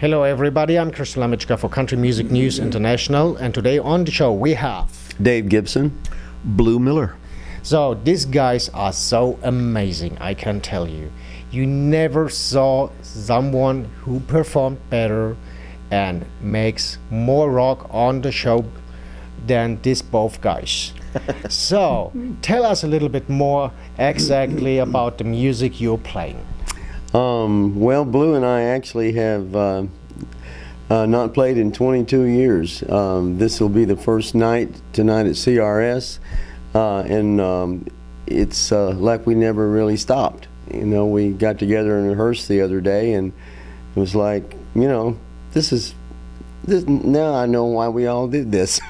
Hello everybody, I'm Christian Lamitschka for Country Music News International, and today on the show we have Dave Gibson, Blue Miller. So these guys are so amazing, I can tell you. You never saw someone who performed better and makes more rock on the show than these both guys. So tell us a little bit more exactly about the music you're playing. Well, Blue and I actually have not played in 22 years. This will be the first night tonight at CRS, and it's like we never really stopped. You know, we got together and rehearsed the other day, and it was like, you know, this now I know why we all did this.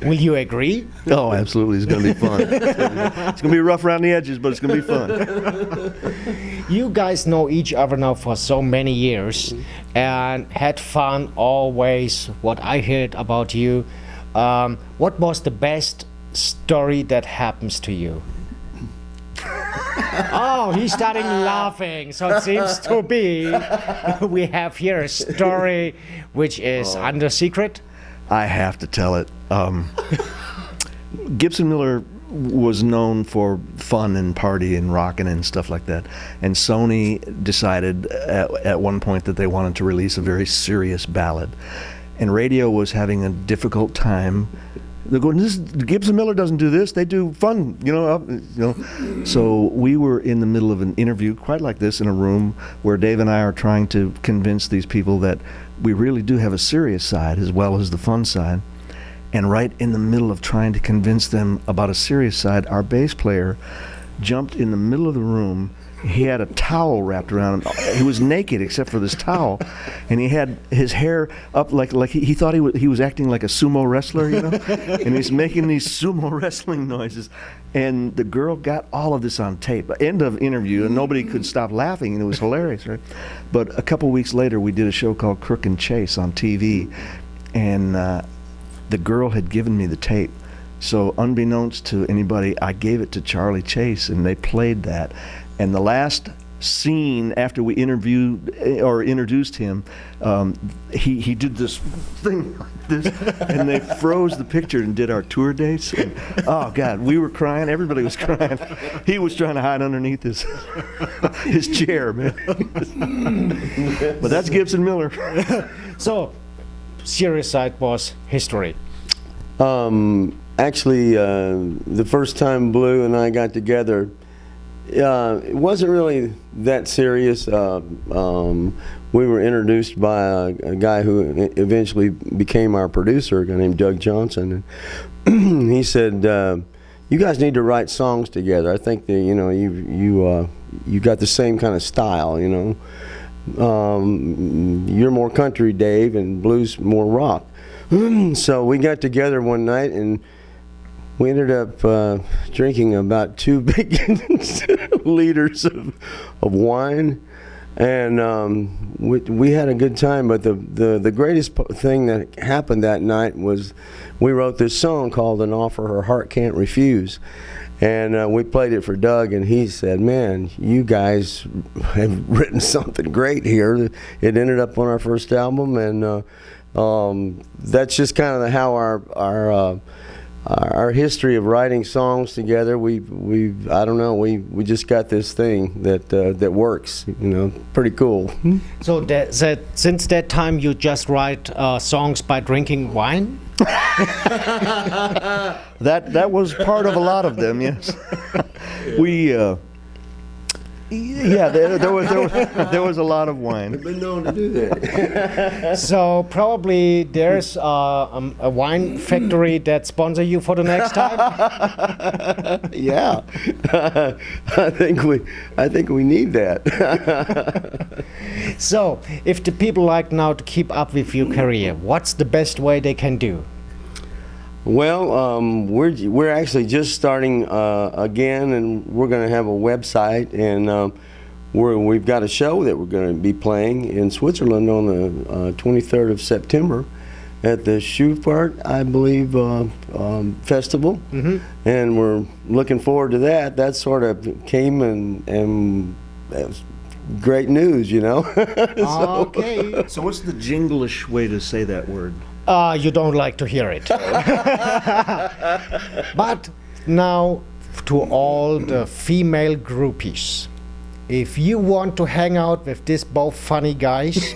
Will you agree? Oh, absolutely. It's going to be fun. It's going to be rough around the edges, but it's going to be fun. You guys know each other now for so many years and had fun always. What I heard about you, what was the best story that happens to you? Oh, he's starting laughing. So it seems to be we have here a story which is under secret. I have to tell it. Gibson Miller was known for fun and party and rocking and stuff like that. And Sony decided at one point that they wanted to release a very serious ballad. And radio was having a difficult time. They're going, Gibson Miller doesn't do this. They do fun, you know. So we were in the middle of an interview, quite like this, in a room where Dave and I are trying to convince these people that we really do have a serious side as well as the fun side. And right in the middle of trying to convince them about a serious side, our bass player jumped in the middle of the room. He had a towel wrapped around him. He was naked except for this towel, and he had his hair up like he thought he was acting like a sumo wrestler, you know. And he's making these sumo wrestling noises. And the girl got all of this on tape. End of interview, and nobody could stop laughing, and it was hilarious, right? But a couple weeks later, we did a show called Crook and Chase on TV, and the girl had given me the tape. So unbeknownst to anybody, I gave it to Charlie Chase, and they played that. And the last scene after we interviewed or introduced him, he did this thing like this, and they froze the picture and did our tour dates. And, oh God, we were crying. Everybody was crying. He was trying to hide underneath his chair, man. But that's Gibson Miller. So, serious side was history. Actually, the first time Blue and I got together, it wasn't really that serious. We were introduced by a guy who eventually became our producer, a guy named Doug Johnson. And he said, "You guys need to write songs together. I think that you got the same kind of style. You know, you're more country, Dave, and Blue's more rock." So we got together one night and we ended up drinking about 2 big liters of wine, and we had a good time. But the greatest thing that happened that night was we wrote this song called "An Offer Her Heart Can't Refuse," and we played it for Doug, and he said, "Man, you guys have written something great here." It ended up on our first album, and that's just kind of how our history of writing songs together. I don't know, we just got this thing that works, you know, pretty cool. So since that time you just write songs by drinking wine? That was part of a lot of them, yes. There was a lot of wine. I've been known to do that. So probably there's a wine factory that sponsor you for the next time. Yeah, I think we need that. So if the people like now to keep up with your career, what's the best way they can do? Well, we're actually just starting again, and we're going to have a website, and we've got a show that we're going to be playing in Switzerland on the 23rd of September at the Schubert, I believe, festival, and we're looking forward to that. That sort of came and great news, you know. Okay. So what's the jinglish way to say that word? You don't like to hear it. But now, to all the female groupies, if you want to hang out with these both funny guys,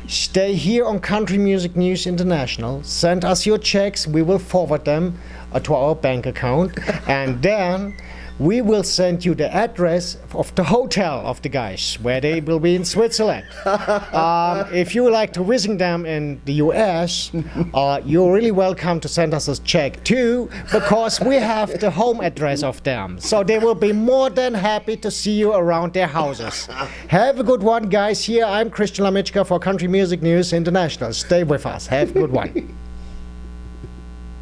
stay here on Country Music News International. Send us your checks. We will forward them to our bank account. And then we will send you the address of the hotel of the guys, where they will be in Switzerland. If you would like to visit them in the US, you're really welcome to send us a check too, because we have the home address of them. So they will be more than happy to see you around their houses. Have a good one, guys. Here I'm Christian Lamitschka for Country Music News International. Stay with us. Have a good one.